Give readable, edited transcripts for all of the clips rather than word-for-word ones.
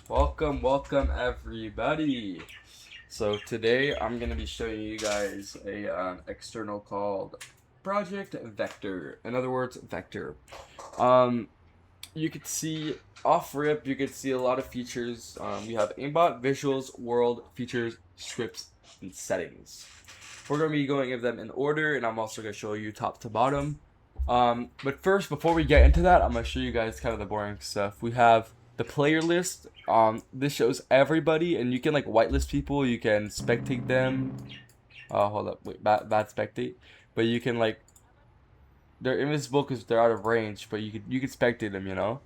Welcome everybody. So today I'm gonna be showing you guys a external called Project Vector. In other words, Vector. Um, you could see off rip. You could see a lot of features. We have aimbot, visuals, world, features, scripts, and settings. We're gonna be going over them in order, and I'm also gonna show you top to bottom. But first, before we get into that, I'm gonna show you guys kind of the boring stuff. We have the player list. This shows everybody, and you can like whitelist people. You can spectate them. Hold up, wait, bad spectate. But you can like they're invisible because they're out of range, but you could spectate them.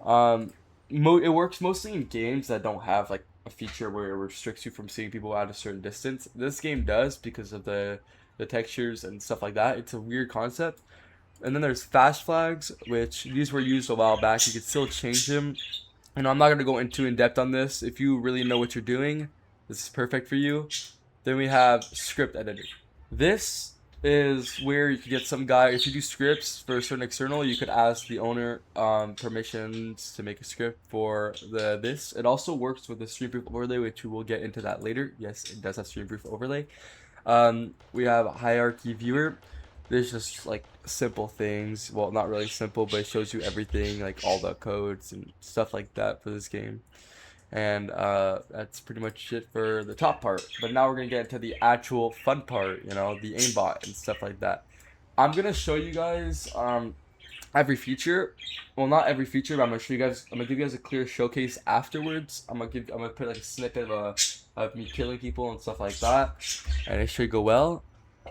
Um, it works mostly in games that don't have like a feature where it restricts you from seeing people at a certain distance. This game does because of the textures and stuff like that. It's a weird concept. And then there's fast flags, which these were used a while back. You can still change them. And I'm not gonna go into in depth on this. If you really know what you're doing, this is perfect for you. Then we have script editor. This is where you could get some guy. If you do scripts for a certain external, you could ask the owner permissions to make a script for this. It also works with the streamproof overlay, which we will get into that later. Yes, it does have streamproof overlay. We have a hierarchy viewer. There's just like simple things. Well, not really simple, but it shows you everything, like all the codes and stuff like that for this game. And that's pretty much it for the top part. But now we're gonna get into the actual fun part, the aimbot and stuff like that. I'm gonna show you guys every feature. Well, not every feature, but I'm gonna show you guys. I'm gonna give you guys a clear showcase afterwards. I'm gonna put like a snippet of me killing people and stuff like that, and it should go well.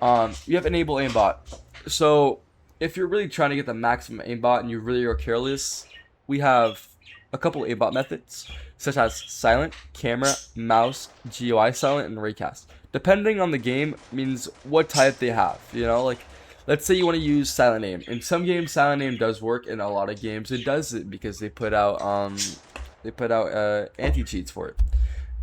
You have enable aimbot. So if you're really trying to get the maximum aimbot and you really are careless, we have a couple aimbot methods, such as silent, camera, mouse, GUI silent, and raycast. Depending on the game, means what type they have. Like let's say you want to use silent aim. In some games, silent aim does work. In a lot of games, it doesn't because they put out anti cheats for it.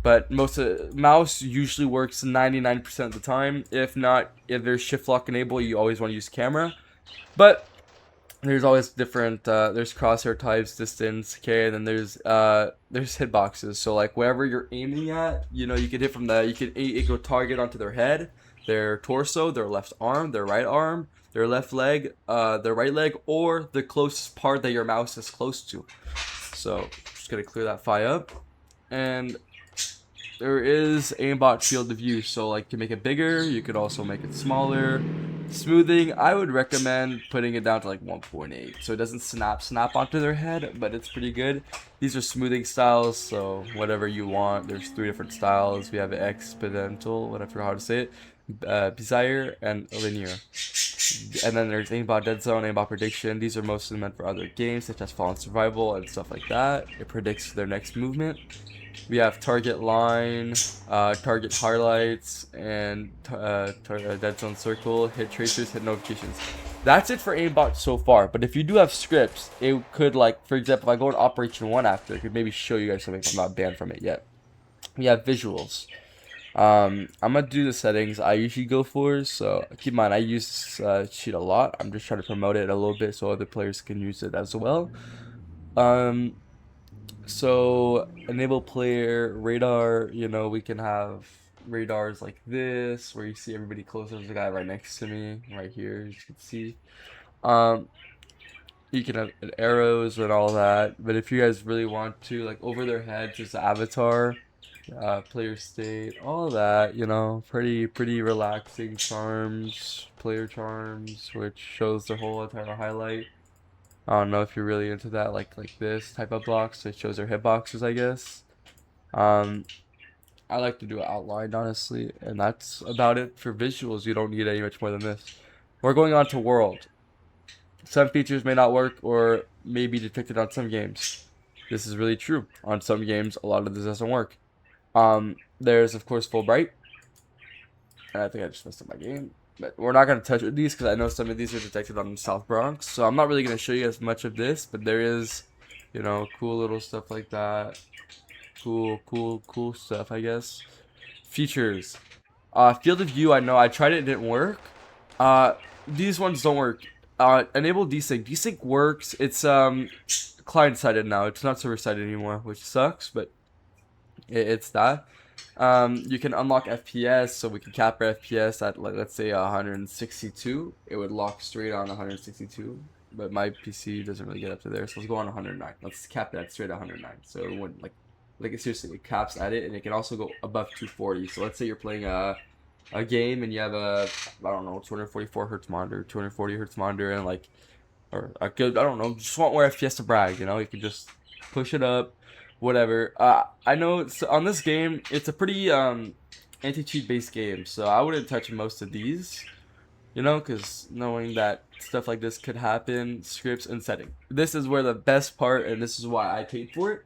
But most mouse usually works 99% of the time. If not, if there's shift lock enable, you always want to use camera. But there's always different. There's crosshair types, distance, okay, and then there's hitboxes. So like wherever you're aiming at, you could hit from you could go target onto their head, their torso, their left arm, their right arm, their left leg, their right leg, or the closest part that your mouse is close to. So just gonna clear that file up, and there is aimbot field of view, so like you can make it bigger, you could also make it smaller. Smoothing, I would recommend putting it down to like 1.8 so it doesn't snap onto their head, but it's pretty good. These are smoothing styles, so whatever you want. There's 3 different styles. We have exponential, whatever how to say it, Bezier, and linear. And then there's aimbot dead zone, aimbot prediction. These are mostly meant for other games such as Fallen Survival and stuff like that. It predicts their next movement. We have target line, target highlights, and dead zone circle, hit tracers, hit notifications. That's it for aimbot so far. But if you do have scripts, it could, like, for example, if I go to Operation 1 after, I could maybe show you guys something if I'm not banned from it yet. We have visuals. I'm gonna do the settings I usually go for, so keep in mind I use this cheat a lot. I'm just trying to promote it a little bit so other players can use it as well. So enable player radar, we can have radars like this where you see everybody close. There's a guy right next to me right here, as you can see. Um, you can have arrows and all that, but if you guys really want to, like over their heads, just avatar, player state, all that, pretty relaxing charms, player charms, which shows the whole entire highlight. I don't know if you're really into that, like this type of blocks. It shows their hitboxes, I guess. Um, I like to do it outlined, honestly, and that's about it for visuals. You don't need any much more than this. We're going on to world. Some features may not work or may be detected on some games. This is really true. On some games, a lot of this doesn't work. There's of course Fulbright, and I think I just messed up my game. But we're not going to touch these because I know some of these are detected on South Bronx. So I'm not really going to show you as much of this. But there is, cool little stuff like that. Cool stuff, I guess. Features. Field of view, I know. I tried it, it didn't work. These ones don't work. Enable desync. Desync works. It's client-sided now. It's not server-sided anymore, which sucks. But It's that. You can unlock FPS, so we can cap our FPS at, like, let's say 162. It would lock straight on 162, but my PC doesn't really get up to there, so let's go on 109. Let's cap that straight at 109. So it wouldn't like seriously, it caps at it, and it can also go above 240. So let's say you're playing a game and you have a, I don't know, 244 hertz monitor, 240 hertz monitor, and like, or a good, I don't know, just want more FPS to brag, you know, you can just push it up, whatever. I know on this game, it's a pretty anti-cheat based game, so I wouldn't touch most of these, you know, because knowing that stuff like this could happen, scripts and setting. This is where the best part, and this is why I paid for it.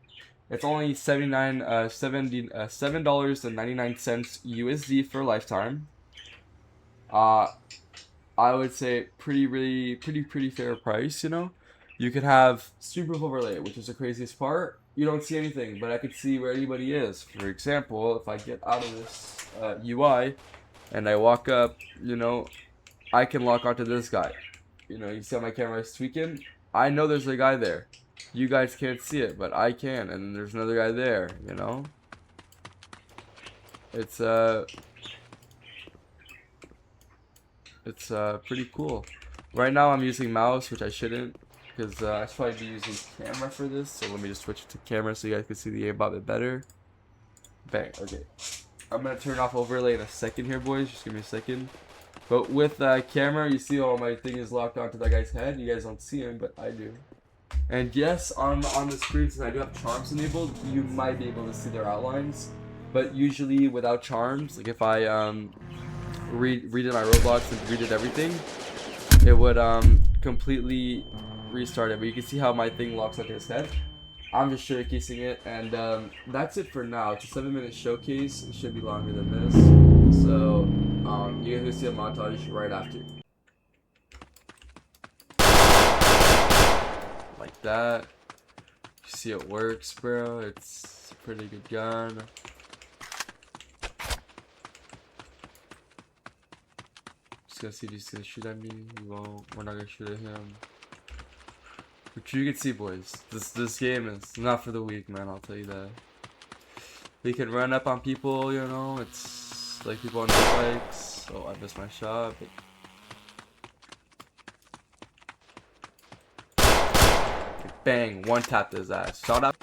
It's only $7.99 USD for a lifetime. I would say pretty fair price, you know. You could have super overlay, which is the craziest part. You don't see anything, but I could see where anybody is. For example, if I get out of this UI and I walk up, you know, I can lock onto this guy. You know, you see how my camera is tweaking? I know there's a guy there. You guys can't see it, but I can, and there's another guy there, you know? It's pretty cool. Right now I'm using mouse, which I shouldn't, because I should probably be using camera for this. So let me just switch it to camera so you guys can see the aimbot a bit better. Bang. Okay. I'm gonna turn off overlay in a second here, boys. Just give me a second. But with camera, you see all my thing is locked onto that guy's head. You guys don't see him, but I do. And yes, on the screen, since I do have charms enabled, you might be able to see their outlines. But usually without charms, like if I redid my Roblox and redid everything, it would completely restart it. But you can see how my thing locks onto his head. I'm just showcasing it, and that's it for now. It's a 7-minute showcase. It should be longer than this. So you guys will see a montage right after. Like that. You see it works, bro. It's a pretty good gun. Just gonna see if he's gonna shoot at me. He won't. We're not gonna shoot at him. But you can see, boys, this game is not for the weak, man. I'll tell you that. We can run up on people, you know. It's like people on their bikes. Oh, I missed my shot. But bang, one tapped his ass. Shout out.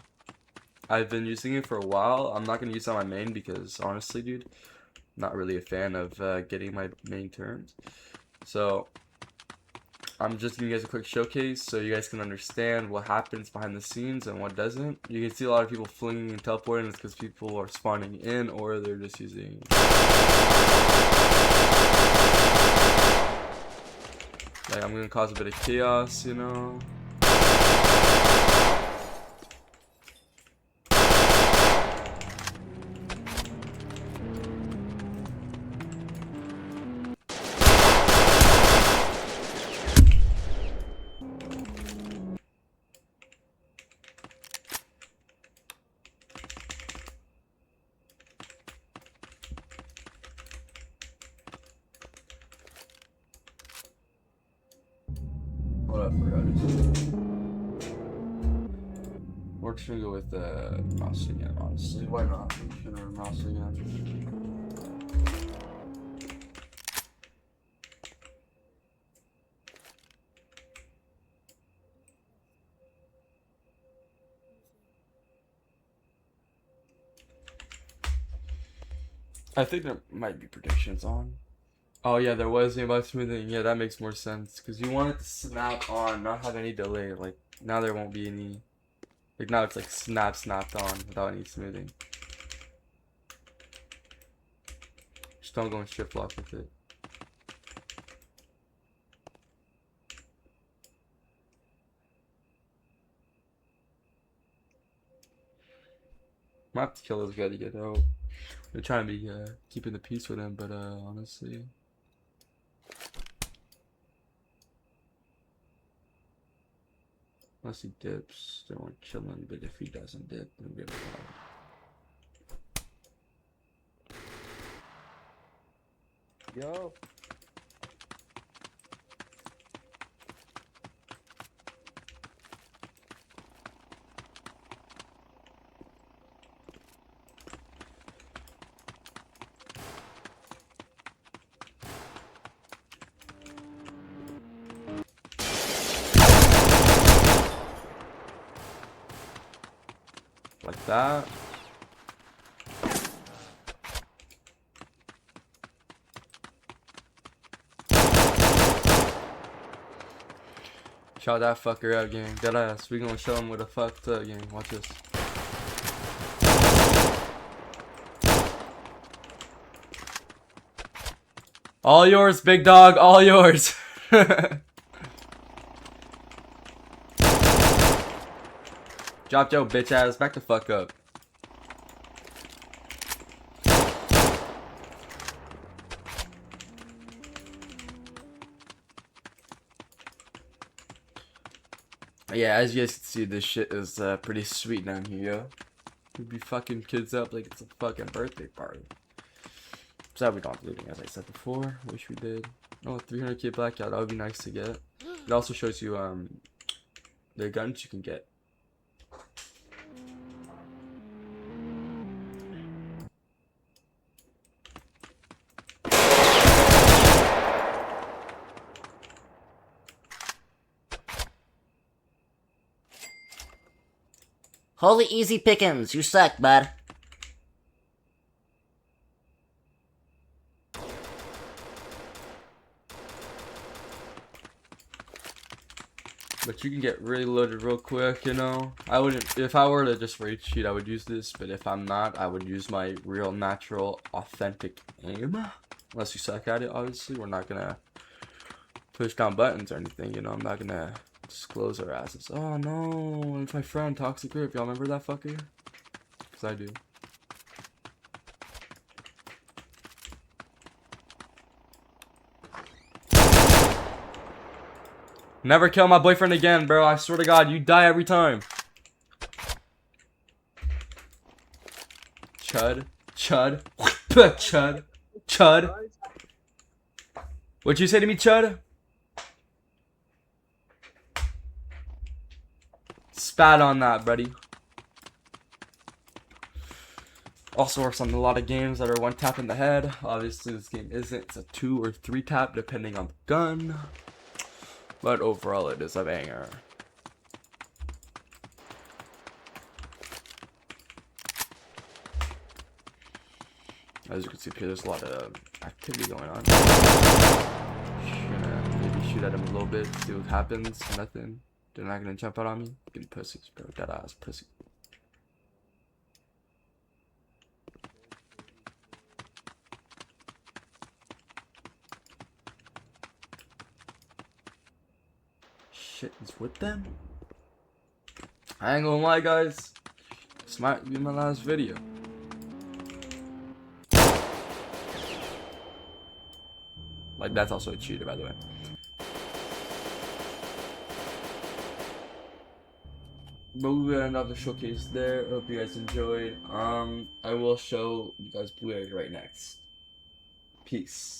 I've been using it for a while. I'm not gonna use it on my main because honestly, dude, I'm not really a fan of getting my main turns. So I'm just giving you guys a quick showcase so you guys can understand what happens behind the scenes and what doesn't. You can see a lot of people flinging and teleporting. It's because people are spawning in or they're just using. Like, I'm gonna cause a bit of chaos, you know. What I forgot is we're just gonna go with the mouse again, honestly. Why not? We should have mouse again. I think there might be predictions on. Oh yeah, there was nearby smoothing. Yeah, that makes more sense because you want it to snap on, not have any delay. Like now there won't be any. Like now it's like snapped on without any smoothing. Just don't go in shift lock with it. Might have to kill this guy to get out. We're trying to be keeping the peace with him, but honestly. Unless he dips, then we're chilling, but if he doesn't dip, then we're gonna Yo. like that. Shout that fucker out, gang. Deadass. We gonna show him what the fuck's up, gang. Watch this. All yours, big dog. All yours. Drop your bitch ass. Back the fuck up. Yeah, as you guys can see, this shit is pretty sweet down here, yo. We be fucking kids up like it's a fucking birthday party. Sad we don't have looting, as I said before. Wish we did. Oh, 300k blackout. That would be nice to get. It also shows you the guns you can get. Holy easy pickings, you suck, bud. But you can get really loaded real quick, you know. I wouldn't, if I were to just rage cheat, I would use this. But if I'm not, I would use my real, natural, authentic aim. Unless you suck at it, obviously. We're not gonna push down buttons or anything, you know. I'm not gonna disclose our asses. Oh no, it's my friend Toxic Grip. Y'all remember that fucker? Because I do. Never kill my boyfriend again, bro. I swear to God, you die every time. Chud. Chud. Chud. Chud. What'd you say to me, Chud? Spat on that, buddy. Also works on a lot of games that are one tap in the head. Obviously, this game isn't. It's a 2 or 3 tap, depending on the gun. But overall, it is a banger. As you can see here, there's a lot of activity going on. Maybe shoot at him a little bit, see what happens. Nothing. They're not gonna jump out on me. Fucking pussies, bro. Dead ass pussy. Shit is with them. I ain't gonna lie, guys. This might be my last video. Like, that's also a cheater, by the way. But we will end off the showcase there. Hope you guys enjoyed. I will show you guys Blue Area right next. Peace.